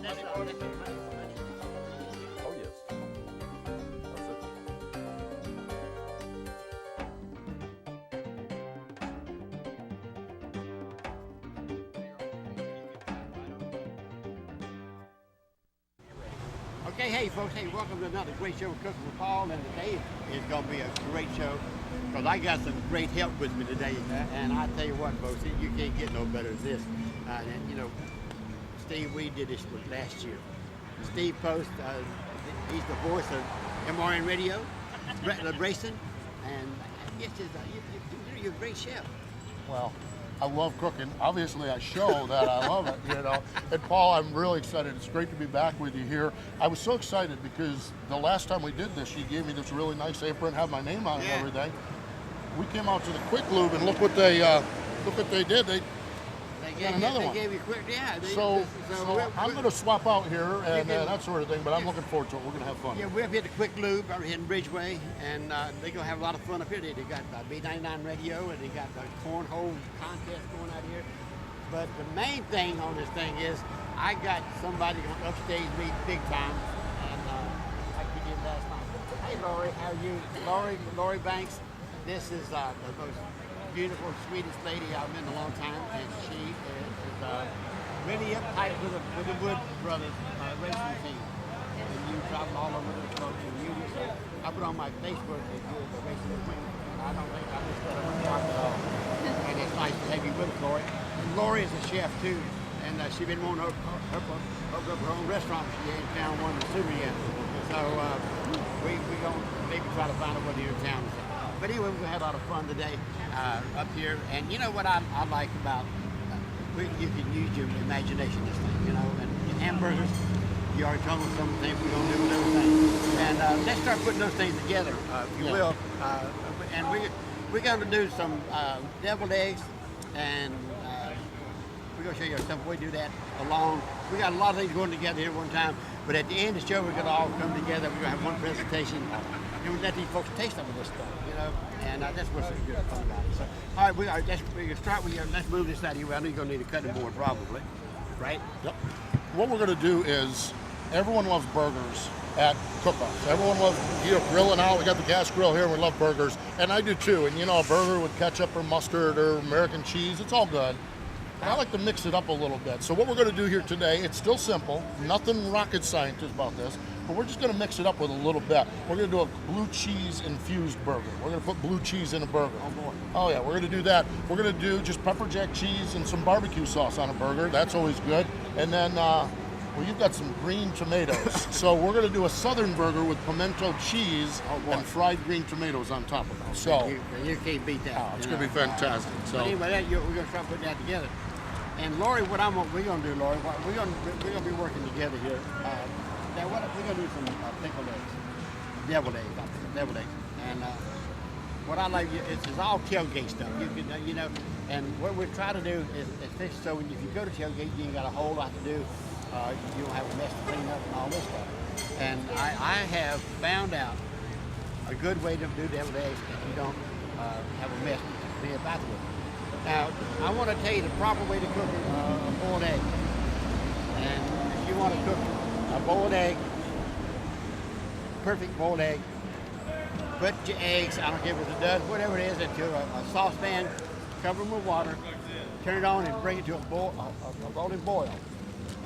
that's Oh, yes. That's it. Okay, hey folks, hey, welcome to another great show of Cooking with Paul, and today is going to be a great show because I got some great help with me today, and I tell you what, folks, you can't get no better than this. And you know, Steve, we did this last year. Steve Post, he's the voice of MRN Radio, racing, and you're a great chef. Well, I love cooking. Obviously, I show that I love it, you know. And Paul, I'm really excited. It's great to be back with you here. I was so excited because the last time we did this, you gave me this really nice apron, had my name on it and everything. We came out to the Quick Lube, and look what they did. They got another one. They gave you quick, yeah. So I'm going to swap out here and that sort of thing, but I'm looking forward to it. We're going to have fun. Yeah, we're up here at the Quick Lube over here in Bridgeway, and they're going to have a lot of fun up here. They got B99 radio, and they got the cornhole contest going out here. But the main thing on this thing is I got somebody going to upstage me big time, and like we did last night. Hey, Lori, how are you? Lori Banks. This is the most beautiful, sweetest lady I've met in a long time, and she is really uptight with the Wood Brothers racing team. And you travel all over the folks and you so I put on my Facebook that you're the racing queen. I don't think I missed that at all. And it's nice to have you with us, Lori. And Lori is a chef too, and she's been wanting to open up her own restaurant. She ain't found one in the city yet. So we're going to maybe try to find a one here in town. But anyway, we had a lot of fun today up here, and you know what I like about you can use your imagination this thing, you know, and hamburgers, you already told me some things we're going to do with those things. And let's start putting those things together, if you will. And we're going to do some deviled eggs, and we're going to show you stuff. We do that along. We got a lot of things going together here at one time, but at the end of the show, we're going to all come together. We're going to have one presentation, and we'll let these folks taste some of this stuff, you know, and that's what's so good fun about it. So, all right, we're going to start with you. Let's move this out of here. I know you're going to need a cutting board probably, right? Yep. What we're going to do is, everyone loves burgers at cook-offs. Everyone loves, grilling out. We got the gas grill here, and we love burgers, and I do too. And you know, a burger with ketchup or mustard or American cheese, it's all good. But I like to mix it up a little bit. So what we're going to do here today, it's still simple, nothing rocket scientist about this, but we're just going to mix it up with a little bit. We're going to do a blue cheese infused burger. We're going to put blue cheese in a burger. Oh boy. Oh yeah, we're going to do that. We're going to do just pepper jack cheese and some barbecue sauce on a burger. That's always good. And then, well, you've got some green tomatoes. So we're going to do a southern burger with pimento cheese and fried green tomatoes on top of it. So you can't beat that. it's going to be fantastic. So but anyway, we're going to try to put that together. And Lori, we're going to do, Lori, we're going to be working together here. Now, we're going to do some pickled eggs, deviled eggs. And what I like is it's all tailgate stuff. You can, you know, and what we're trying to do is fish. So if you go to tailgate, you ain't got a whole lot to do. You don't have a mess to clean up and all this stuff. And I have found out a good way to do deviled eggs if you don't have a mess to clean up afterwards. Now, I want to tell you the proper way to cook a boiled egg. And if you want to cook a boiled egg, perfect boiled egg, put your eggs, I don't care if it's a dozen, whatever it is, into a saucepan, cover them with water, turn it on and bring it to a rolling boil.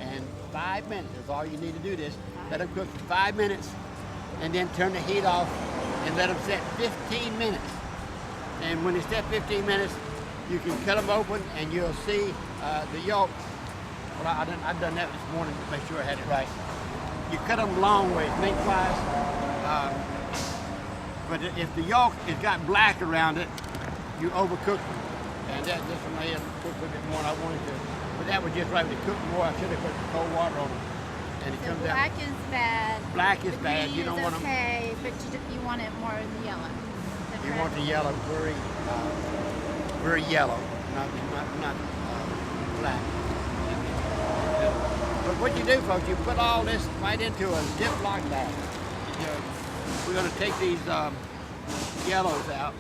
And 5 minutes is all you need to do this. Let them cook for 5 minutes, and then turn the heat off and let them set 15 minutes. And when they set 15 minutes, you can cut them open and you'll see the yolk. Well, I've done that this morning to make sure I had it right. You cut them long ways, lengthwise. But if the yolk has got black around it, you overcook them. And that just made it cook a bit more than I wanted to. But that was just right. When they cooked more, I should have put cold water on them. And it So comes black out. is bad. Black is The bad. green You don't is want them. okay, but you want it more in the yellow. You want the yellow very yellow, not black. But what you do, folks, you put all this right into a Ziploc bag. You know, we're going to take these yellows out.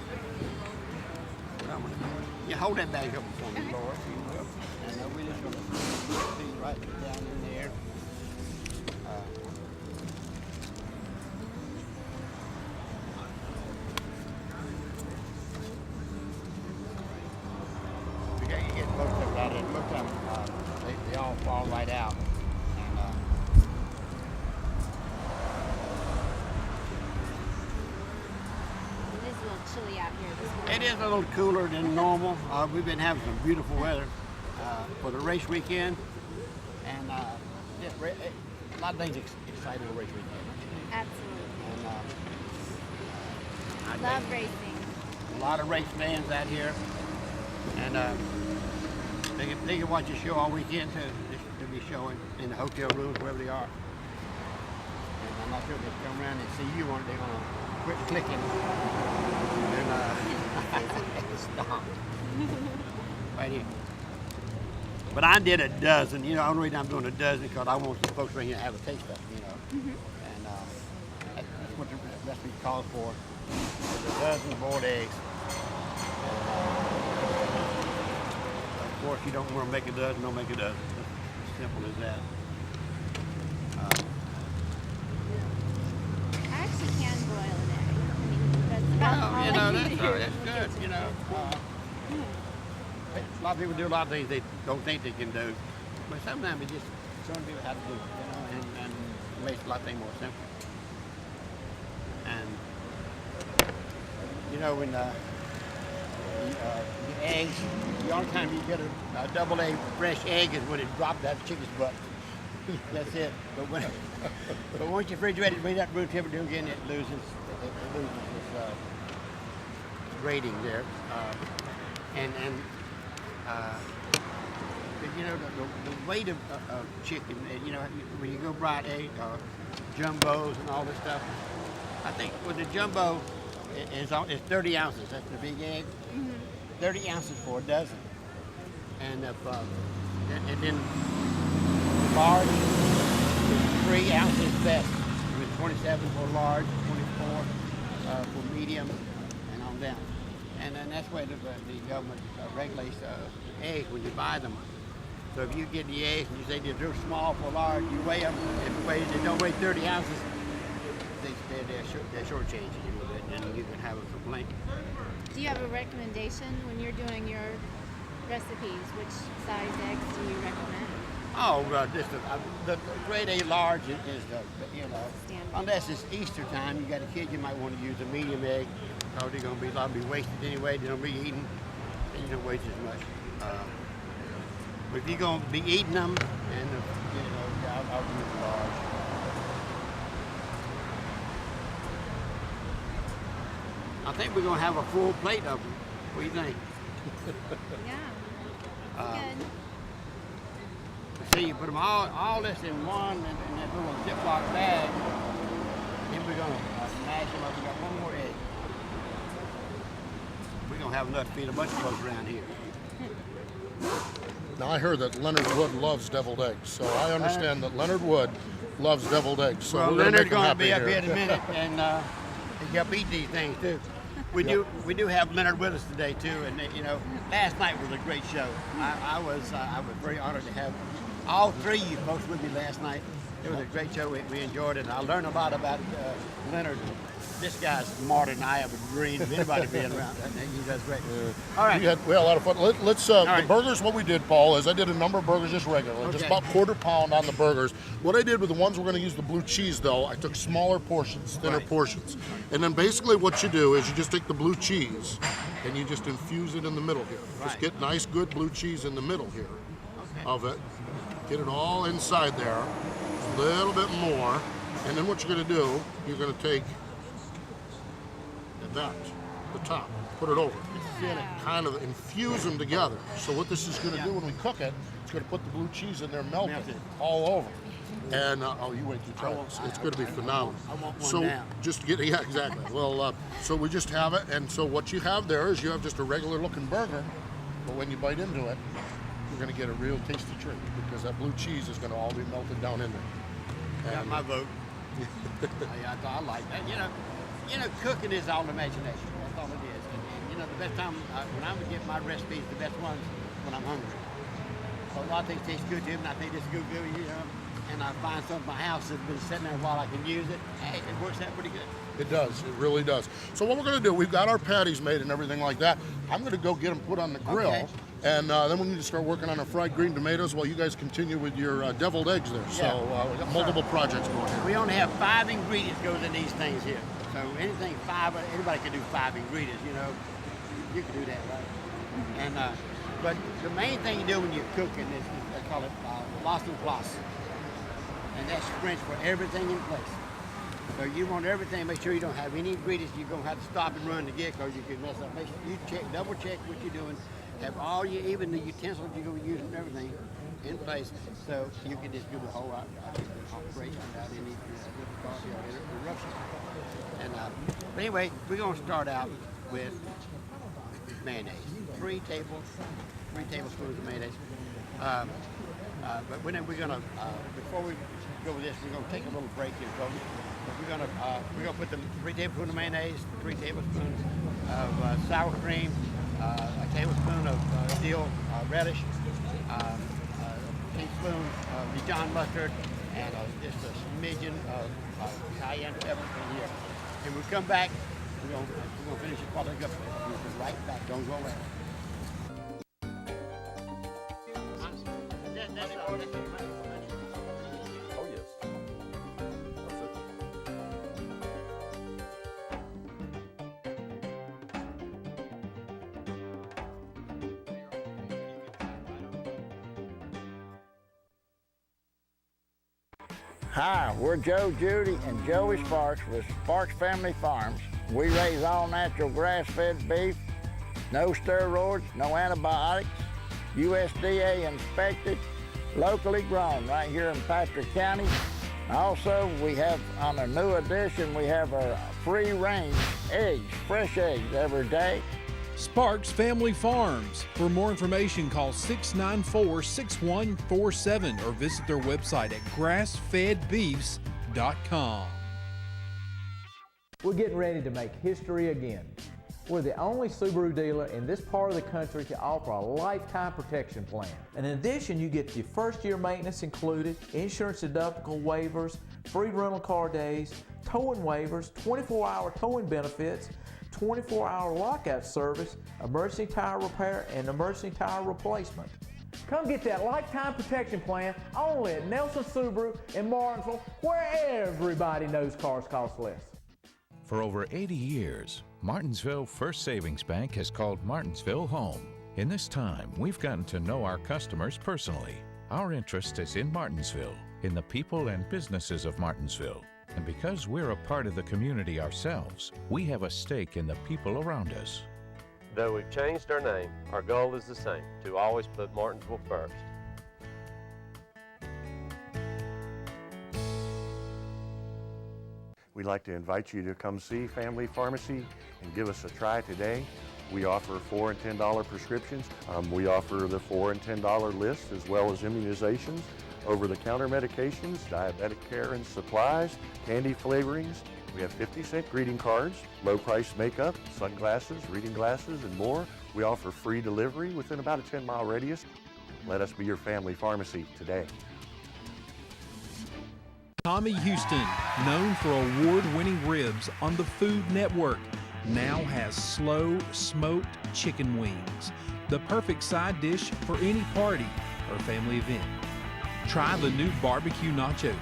You hold that bag up for me, Laura, if you will. And we're just going to put these right down in there. fall right out. And, It is a little chilly out here this morning. it is a little cooler than normal. We've been having some beautiful weather for the race weekend, and a lot of things exciting on race weekend. Absolutely. And, I Love think racing. a lot of race fans out here, and they can watch the show all weekend too. They'll be showing in the hotel rooms wherever they are. And I'm not sure if they come around and see you on. They're gonna quit clicking and stop right here. But I did a dozen. You know, the only reason I'm doing a dozen because I want some folks right here to have a taste of it. You know, and that's what the recipe calls for. Is a dozen boiled eggs. Of course, you don't want to make a dozen, don't make a dozen. It's as simple as that. I actually can boil an egg. I mean, that's about all You know, I that's, need. that's good, you know. A lot of people do a lot of things they don't think they can do. But sometimes it just showing people how to do it, you know, and it makes a lot of things more simple. And, you know, when the eggs, the only time you get a double A fresh egg is when it dropped out of the chicken's butt. That's it. But once you refrigerate it, bring that room temperature again, it loses its rating there. But, you know, the weight of chicken, you know, when you go buy egg, jumbos and all this stuff, I think with the jumbo, it's 30 ounces. That's the big egg. 30 ounces for a dozen. And then the large is 3 ounces best. With 27 for large, 24 for medium, and on down. And then that's why the government regulates eggs when you buy them. So if you get the eggs and you say they're too small for large, you weigh them. If they don't weigh 30 ounces, they're shortchanging you with it, and you can have a complaint. Do you have a recommendation when you're doing your recipes? Which size eggs do you recommend? Oh, the grade A large is the, you know, Standard. unless it's Easter time, you got a kid, you might want to use a medium egg, because they're going to be a lot be wasted anyway. They don't be eaten, and you don't waste as much. But if you're going to be eating them, and you know, I'll use the large. I think we're going to have a full plate of them. What do you think? Yeah. Good. See, you put them all this in one in that little Ziploc bag. Then we're going to mash them up. We got one more egg. We're going to have enough to feed a bunch of folks around here. Now I heard that Leonard Wood loves deviled eggs, so I understand that Leonard Wood loves deviled eggs. So Well, we're gonna Leonard's make him going to happy be up here. here in a minute, and he help eat these things too. We do have Leonard with us today too, and you know, last night was a great show. I was very honored to have all three of you folks with me last night. It was a great show. We enjoyed it. I learned a lot about Leonard. This guy's smarter than I ever dreamed of anybody being around. He does great. All right. We had a lot of fun. Let's the right. burgers. What we did, Paul, is I did a number of burgers just regular, just Okay. about quarter pound on the burgers. What I did with the ones we're going to use the blue cheese, though, I took smaller portions, thinner Right. portions, and then basically what you do is you just take the blue cheese and you just infuse it in the middle here. Just Right. get nice, good blue cheese in the middle here Okay. of it. Get it all inside there, a little bit more, and then what you're going to do, you're going to take that, the top, put it over. Kind of infuse them together. So what this is going to do when we cook it, it's going to put the blue cheese in there melted Melted. all over. And you wait till you try this. It's going to be phenomenal. I want one so now. just get exactly. Well, so we just have it, and so what you have there is you have just a regular looking burger, but when you bite into it, you're going to get a real tasty treat because that blue cheese is going to all be melted down in there. Got my vote. I like that. You know, cooking is all imagination. That's all it is. And you know, the best time when I would get my recipes, the best ones when I'm hungry. So a lot of things taste good to me, and I think this is good, you know. And I find some in my house that's been sitting there a while I can use it. Hey, it works out pretty good. It does. It really does. So what we're going to do, we've got our patties made and everything like that. I'm going to go get them put on the grill, Okay. And then we need to start working on our fried green tomatoes while you guys continue with your deviled eggs there. So we got multiple projects going here. We only have 5 ingredients goes in these things here. So anything 5, anybody can do 5 ingredients, you know. You can do that, right? And but the main thing you do when you're cooking is they call it loss and floss. And that's French for everything in place. So you want everything, make sure you don't have any ingredients you're gonna have to stop and run to get because you can mess up. Make sure you double check what you're doing. Have all your, even the utensils you're gonna use and everything in place, so you can just do the whole operation without any difficulty or interruption. And but anyway, we're gonna start out with mayonnaise. 3 tablespoons of mayonnaise. But then we're gonna before we go with this, we're gonna take a little break here, folks. We're gonna put the 3 tablespoons of mayonnaise, 3 tablespoons of sour cream, a tablespoon of dill relish, a teaspoon of Dijon mustard, and just a smidgen of cayenne pepper in here. And we'll come back. We're gonna finish this product up. We'll be right back. Don't go away. Oh, yes. That's it. Hi, we're Joe, Judy, and Joey Sparks with Sparks Family Farms. We raise all natural grass-fed beef, no steroids, no antibiotics, USDA inspected, locally grown right here in Patrick County. Also, we have, on a new addition, we have our free-range eggs, fresh eggs every day. Sparks Family Farms. For more information, call 694-6147 or visit their website at grassfedbeefs.com. We're getting ready to make history again. We're the only Subaru dealer in this part of the country to offer a lifetime protection plan. And in addition, you get your first year maintenance included, insurance deductible waivers, free rental car days, towing waivers, 24-hour towing benefits, 24-hour lockout service, emergency tire repair, and emergency tire replacement. Come get that lifetime protection plan only at Nelson Subaru in Martinsville, where everybody knows cars cost less. For over 80 years, Martinsville First Savings Bank has called Martinsville home. In this time, we've gotten to know our customers personally. Our interest is in Martinsville, in the people and businesses of Martinsville. And because we're a part of the community ourselves, we have a stake in the people around us. Though we've changed our name, our goal is the same, to always put Martinsville first. We'd like to invite you to come see Family Pharmacy and give us a try today. We offer $4 and $10 prescriptions. We offer the $4 and $10 list as well as immunizations, over-the-counter medications, diabetic care and supplies, candy flavorings. We have 50-cent greeting cards, low-price makeup, sunglasses, reading glasses, and more. We offer free delivery within about a 10-mile radius. Let us be your Family Pharmacy today. Tommy Houston, known for award-winning ribs on the Food Network, now has slow smoked chicken wings, the perfect side dish for any party or family event. Try the new barbecue nachos,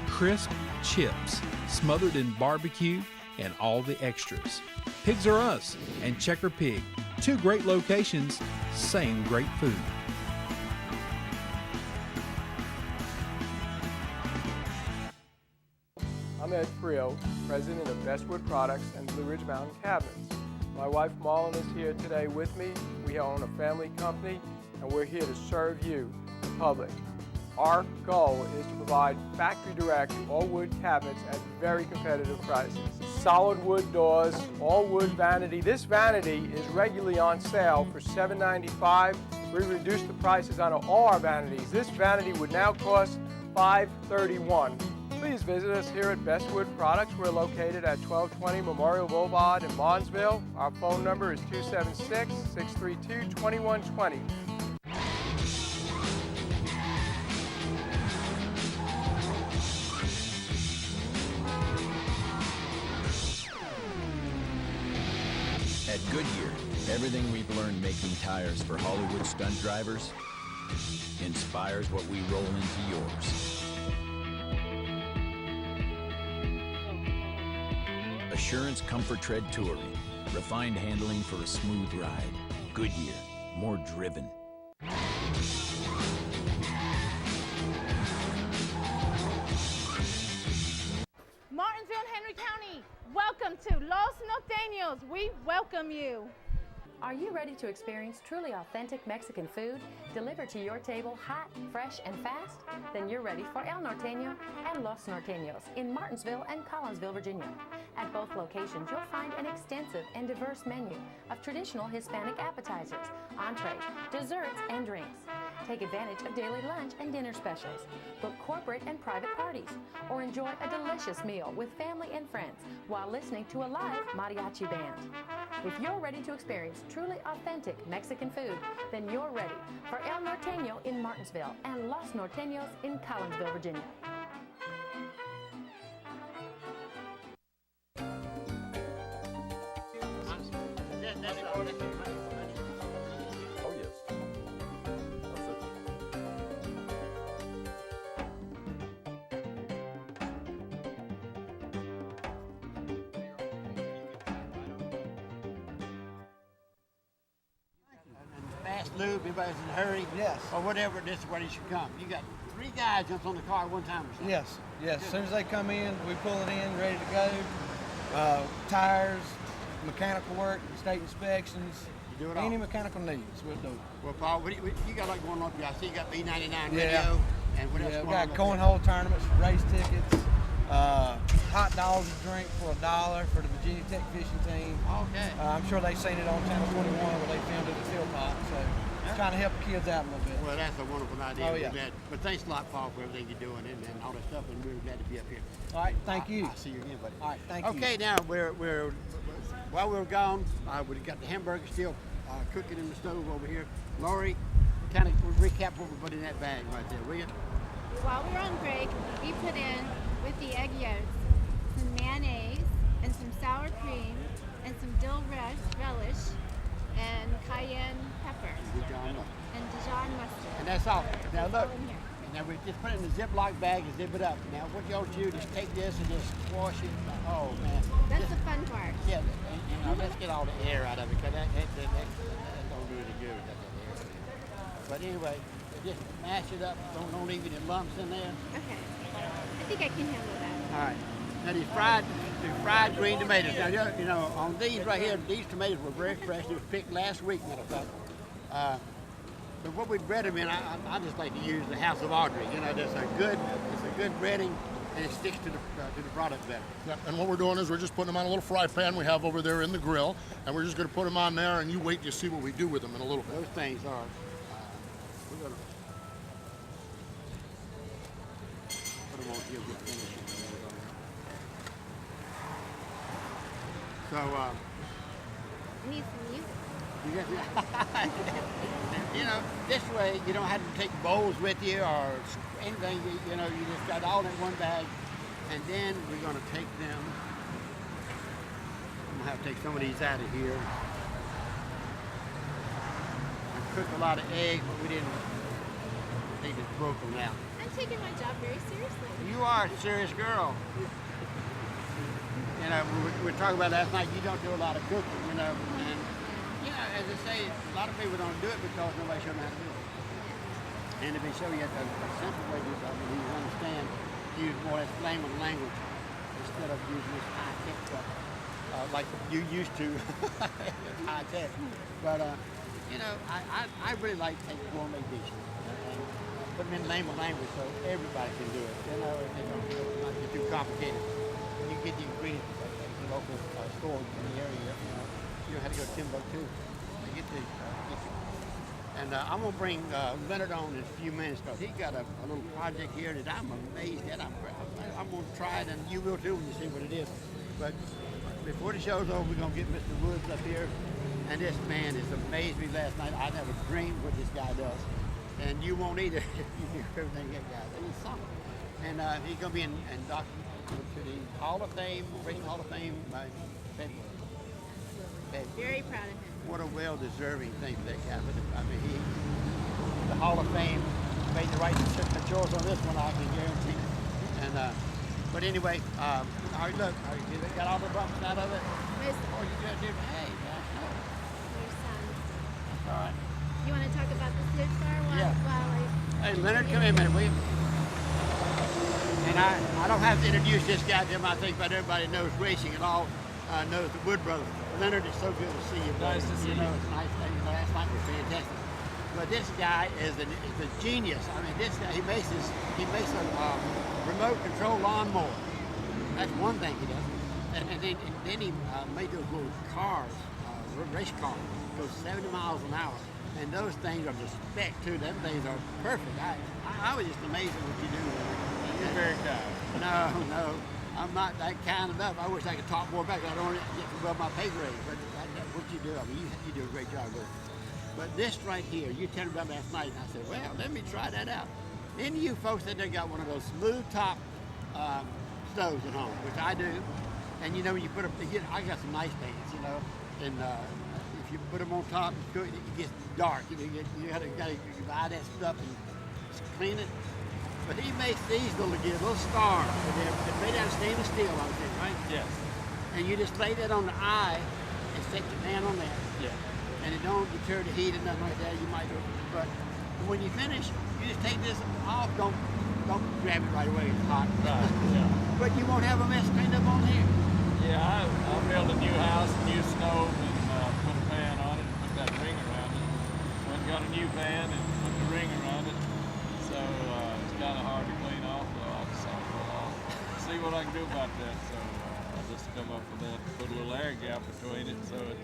crisp chips, smothered in barbecue, and all the extras. Pigs Are Us and Checker Pig, 2 great locations, same great food. I'm Ed Frio, president of Bestwood Products and Blue Ridge Mountain Cabinets. My wife Marlon is here today with me. We own a family company and we're here to serve you, the public. Our goal is to provide factory direct all wood cabinets at very competitive prices. Solid wood doors, all wood vanity. This vanity is regularly on sale for $7.95. We reduced the prices on all our vanities. This vanity would now cost $5.31. Please visit us here at Bestwood Products. We're located at 1220 Memorial Boulevard in Martinsville. Our phone number is 276-632-2120. At Goodyear, Everything we've learned making tires for Hollywood stunt drivers inspires what we roll into yours. Assurance Comfort Tread Touring. Refined handling for a smooth ride. Goodyear. More driven. Martinsville and Henry County, welcome to Los Norteños. We welcome you. Are you ready to experience truly authentic Mexican food delivered to your table hot, fresh, and fast? Then you're ready for El Norteño and Los Norteños in Martinsville and Collinsville, Virginia. At both locations, you'll find an extensive and diverse menu of traditional Hispanic appetizers, entrees, desserts, and drinks. Take advantage of daily lunch and dinner specials, book corporate and private parties, or enjoy a delicious meal with family and friends while listening to a live mariachi band. If you're ready to experience truly authentic Mexican food, then you're ready for El Norteño in Martinsville and Los Norteños in Collinsville, Virginia. Oh, yes. That's it. Fast lube, everybody's in a hurry. Yes. Or whatever, this is where you should come. You got 3 guys jumps on the car at one time or something. Yes, yes. As soon as they come in, we pull it in, ready to go. Tires, mechanical work, state inspections, You do it all. any mechanical needs, we'll do it. Well, Paul, what you got like going on? I see you got B99 Yeah. radio, and what else Yeah, going we got on? up cornhole tournaments, race tickets, hot dogs to drink for $1 for the Virginia Tech fishing team. Okay. I'm sure they've seen it on Channel 21 where they filmed it at Philpott, so it's trying to help the kids out a little bit. Well, that's a wonderful idea. Oh, yeah. But thanks a lot, Paul, for everything you're doing and all that stuff, and we're glad to be up here. All right, thank you. I'll see you again, buddy. All right, thank you. Okay, now while we're gone, we got the hamburger still cooking in the stove over here. Lori, kind of recap what we put in that bag right there, will you? While we were on break, we put in, with the egg yolks, some mayonnaise and some sour cream and some dill relish and cayenne pepper and Dijon mustard. And that's all. Now look, in here. now we just put it in the Ziploc bag and zip it up. Now what y'all do, just take this and just squash it. Oh man. That's the fun part. Yeah, and let's get all the air out of it, because that don't do any good. That air. But anyway, just mash it up. Don't leave any lumps in there. Okay. I think I can handle that. All right. Now these fried green tomatoes. Now you know on these right here, these tomatoes were very fresh. They were picked last week, matter of fact. But what we bread them in, I just like to use the House of Audrey. You know, it's a good breading, and it sticks to the product better. Yeah, and what we're doing is we're just putting them on a little fry pan we have over there in the grill, and we're just going to put them on there, and you wait to see what we do with them in a little bit. Those things are. We're going to put them on here with finish. So. We need some music. You know, this way you don't have to take bowls with you or anything. You know, you just got all in one bag, and then we're going to take them. I'm going to have to take some of these out of here. I cooked a lot of eggs, but we didn't. They just broke them out. I'm taking my job very seriously. You are a serious girl. You know, we were talking about last night. You don't do a lot of cooking, you know, and you know, as I say, a lot of people don't do it because nobody shows them how to do it. And if they show you a simple way to do something, you understand, use more or less layman language instead of using this high-tech stuff like you used to. High-tech. But, you know, I really like to take gourmet dishes and put them in layman language so everybody can do it. You know, and they don't not get too complicated. You get the ingredients at the local store in the area, you don't have to go to Timbuktu. Get the, and I'm going to bring Leonard on in a few minutes because he's got a little project here that I'm amazed at. I'm going to try it, and you will too when you see what it is. But before the show's over, we're going to get Mr. Woods up here. And this man has amazed me last night. I never dreamed what this guy does. And you won't either if you do everything that guy does. He's something. And he's going to be inducted to the Hall of Fame, Racing Hall of Fame by February. Very proud of him. what a well-deserving thing for that guy. But I mean, the Hall of Fame made the right choice on this one, I can guarantee. And but anyway, all right, look, you got all the bumps out of it. Oh, you got to hey, Your son. all right. You want to talk about the Snoop Star while Hey, Leonard, come here a minute, will you? And I don't have to introduce this guy to him. I think about everybody knows racing and all knows the Wood Brothers. Leonard, it's so good to see you, brother. Nice to see you. It's nice. Last night was fantastic. But this guy is a genius. I mean, this guy, he makes a remote control lawnmower. That's one thing he does. And then he made those little cars, race cars, go 70 miles an hour. And those things are just spec too. Them things are perfect. I was just amazed at what you do. You're very kind. No, I'm not that kind enough. I wish I could talk more about it. I don't want to get above my pay grade. But what you do, I mean, you do a great job with it. But this right here, you told me about last night, and I said, well, let me try that out. Any of you folks that done got one of those smooth top stoves at home, which I do, and you know, when you put I got some nice things, you know, and if you put them on top, it gets dark. You gotta buy that stuff and clean it. But he makes these little stars. They're made out of stainless steel, I would think, right? Yes. And you just lay that on the eye and set your pan on that. Yeah. And it don't deter the heat and nothing like that. You might do it. But when you finish, you just take this off. Don't grab it right away. It's hot. Right. Yeah. But you won't have a mess cleaned up on here. Yeah, I built a new house, a new stove, and put a pan on it and put that ring around it. Went and got a new pan and put the ring around it. So it's kind of hard to clean off, so I decided, well, I'll see what I can do about that. So I just come up with that, put a little air gap between it so it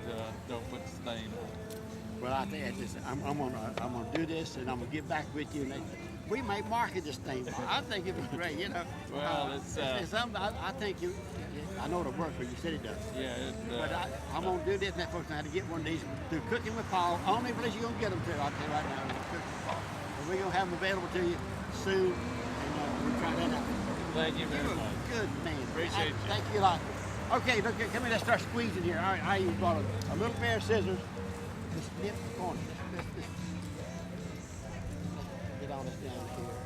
don't put the stain on it. Well, I think I'm gonna do this, and I'm gonna get back with you. And we might market this thing. I think it'd be great. You know. Well, it's something. I think I know it'll work for you. You said it does. Yeah. But I'm gonna do this, and that folks know how to get one of these through Cooking with Paul. Only place you're gonna get them to, I'll tell you right now, is Cooking with Paul. And we're gonna have them available to you soon, and we'll try that out. Thank you very much. Good man. Appreciate you. Thank you a lot. Okay, look, come here. Let's start squeezing here. All right, I even brought a little pair of scissors. Just snip the corner. Let's get all this down here.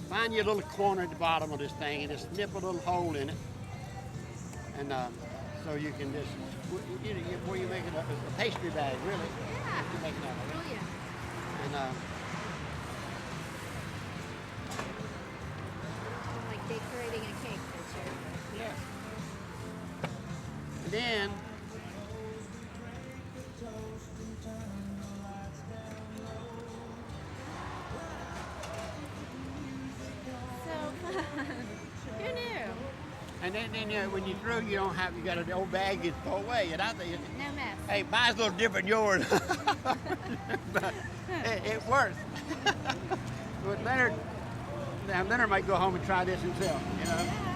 Find your little corner at the bottom of this thing and just snip a little hole in it. And so you can just, where you make it a pastry bag, really. Yeah. You're making that. Brilliant. And Like decorating a cake, for sure. yes. And then So fun. Who knew? And then when you throw, you got an old bag you throw away. And I think, No mess. hey, mine's a little different than yours. But it works. But Leonard might go home and try this himself, you know. Yeah.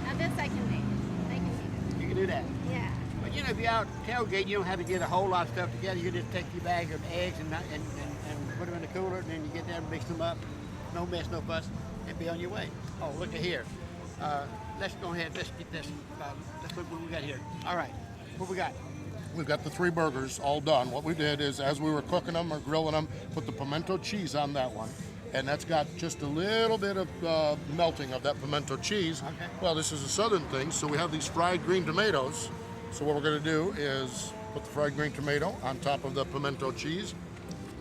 Now this I can make. I can do You can do that. it. Yeah. But you know, if you're out tailgating, you don't have to get a whole lot of stuff together. You just take your bag of eggs and put them in the cooler, and then you get there and mix them up. No mess, no fuss, and be on your way. Oh, look at here. Let's go ahead. Let's get this. Let's look what we got here. All right. What we got? We've got the 3 burgers all done. What we did is, as we were cooking them or grilling them, put the pimento cheese on that one. And that's got just a little bit of melting of that pimento cheese. Okay. Well, this is a southern thing, so we have these fried green tomatoes. So what we're going to do is put the fried green tomato on top of the pimento cheese.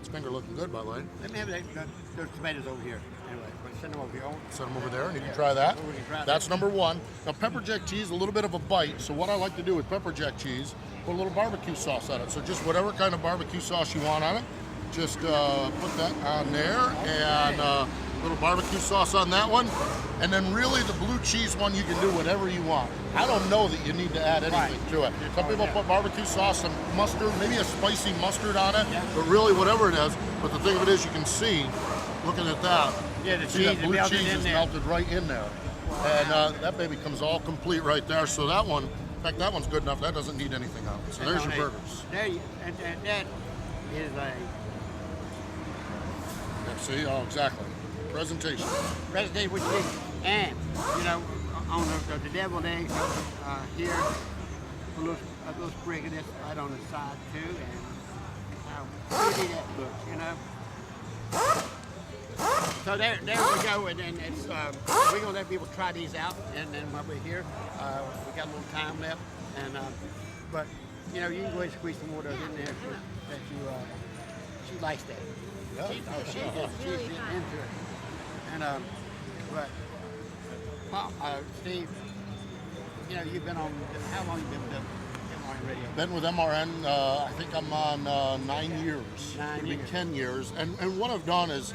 This finger looking good, by the way. Let me have those tomatoes over here. Anyway, send them over here. Send them over there, and you can try that. We can try That's number 1. Now, pepper jack cheese, a little bit of a bite. So what I like to do with pepper jack cheese, put a little barbecue sauce on it. So just whatever kind of barbecue sauce you want on it, just put that on there, and a little barbecue sauce on that one. And then really the blue cheese one, you can do whatever you want. I don't know that you need to add anything to it. Some people put barbecue sauce and mustard, maybe a spicy mustard on it, but really whatever it is. But the thing of it is, you can see, looking at that, yeah, the see cheese, that blue cheese is melted right in there. Wow. And that baby comes all complete right there. So that one, in fact, that one's good enough. That doesn't need anything else. So there's your burgers. There you, and that is a... See, oh, exactly. Presentation. Presentation, what you need. And, you know, on the deviled eggs here, a little sprig of this right on the side too, and how pretty that looks, you know. So there we go, and then it's we're gonna let people try these out, and then while we're here, we got a little time left, and but you know, you can go ahead and squeeze some water in there that you. She likes that. Yeah. She's into it, and but Paul, Steve, you know, you've been on. How long you been with MRN Radio? Been with MRN. I think I'm on 9 years. 9 years. 10 years. And what I've done is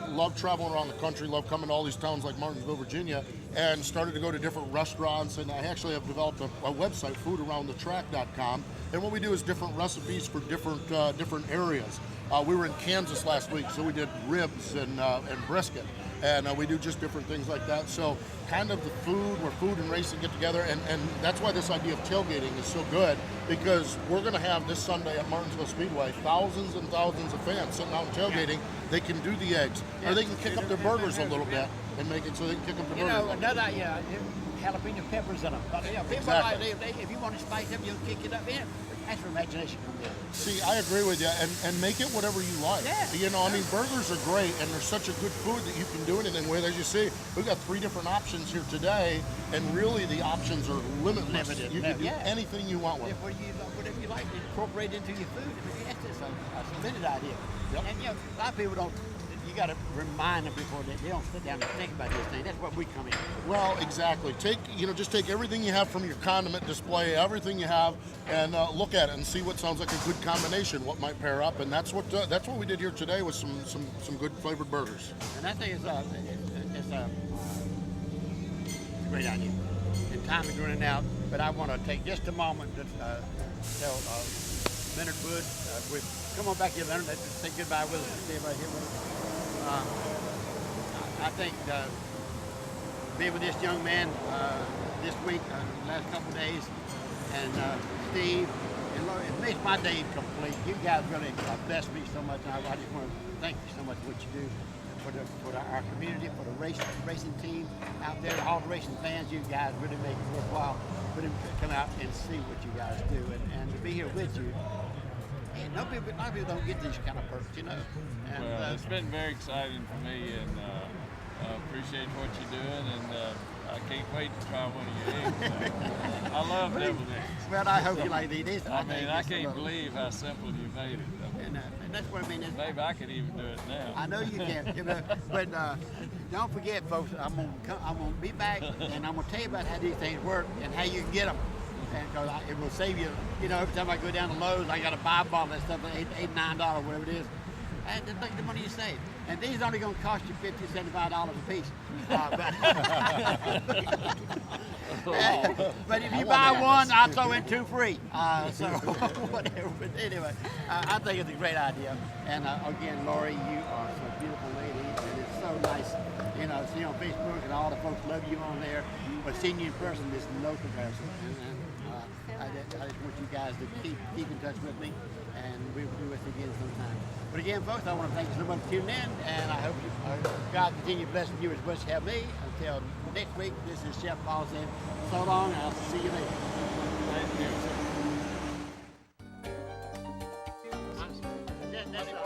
love traveling around the country, love coming to all these towns like Martinsville, Virginia, and started to go to different restaurants. And I actually have developed a website, foodaroundthetrack.com. And what we do is different recipes for different areas. We were in Kansas last week, so we did ribs and brisket. And we do just different things like that. So kind of the food, where food and racing get together, and that's why this idea of tailgating is so good, because we're going to have this Sunday at Martinsville Speedway thousands and thousands of fans sitting out and tailgating. They can do the eggs, or they can kick up their burgers a little bit and make it so they can kick up the burgers. You know, another jalapeno peppers in them. But, you know, people Exactly. like, if you want to spice them, you'll kick it up in. That's where imagination comes in. See, I agree with you, and make it whatever you like. Yeah. You know, I mean, burgers are great, and they're such a good food that you can do anything with. As you see, we've got 3 different options here today, and really the options are limitless. Limited. You can do Yeah. anything you want with it. Whatever you like, incorporate into your food. That's just a splendid idea. Yep. And you know, a lot of people don't. You got to remind them before they don't sit down and think about this thing. That's what we come in. Well, exactly. Just take everything you have from your condiment display, everything you have, and look at it and see what sounds like a good combination, what might pair up, and that's what we did here today with some good flavored burgers. And I think it's a great idea. And time is running out, but I want to take just a moment to tell Leonard Wood, come on back here, Leonard. Let's say goodbye with us. Stay right here with us. I think being with this young man this week, last couple of days, and Steve, it makes my day complete. You guys really blessed me so much, and I just want to thank you so much for what you do for our community, for the racing team out there, all the racing fans. You guys really make it worthwhile for them to come out and see what you guys do, and to be here with you. A lot of people don't get these kind of perks, you know. And, well, it's been very exciting for me, and appreciate what you're doing, and I can't wait to try one of your eggs. I love deviled eggs. Well, I hope you like these. I can't believe how simple you made it. And that's what I mean. Maybe I could even do it now. I know you can, but don't forget, folks. I'm gonna be back, and I'm gonna tell you about how these things work and how you can get them. And because it will save you, you know, every time I go down to Lowe's, I got to buy a bottle of that stuff for $8, $9, whatever it is. And think of the money you save. And these are only going to cost you $50, $75 a piece. But if you buy one, I'll throw in 2 free. So whatever. But anyway, I think it's a great idea. And again, Lori, you are so beautiful lady, and it's so nice. You know, see you on Facebook, and all the folks love you on there. But seeing you in person is no comparison. I just want you guys to keep in touch with me, and we will do this again sometime. But again, folks, I want to thank you so much for tuning in, and I hope God continue blessing you as much as have me. Until next week, this is Chef Paul saying so long, and I'll see you later. Thank you. Oh, yes. That's it.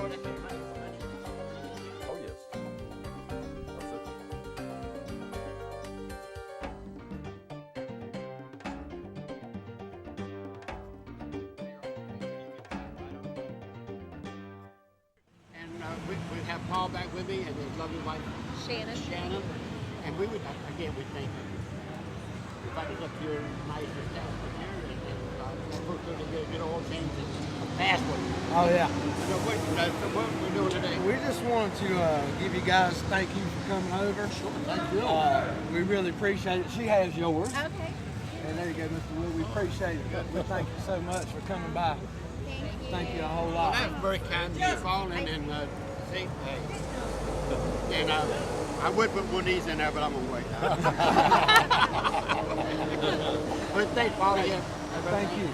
And we have Paul back with me and his lovely wife, Shannon. And we would, again, we thank you. If I could look here, nice and staff here, and we're going to get a good oil change and a fast one. Oh, yeah. So what we're doing today? We just wanted to give you guys thank you for coming over. Sure, thank you. We really appreciate it. She has yours. Okay. And there you go, Mr. Wood. We appreciate it. We thank you so much for coming by. Thank you a whole lot. Well, that's very kind of you, Paul, and see, and I would put one of these in there, but I'm gonna wait. But thanks, Paul. Yeah. Thank you.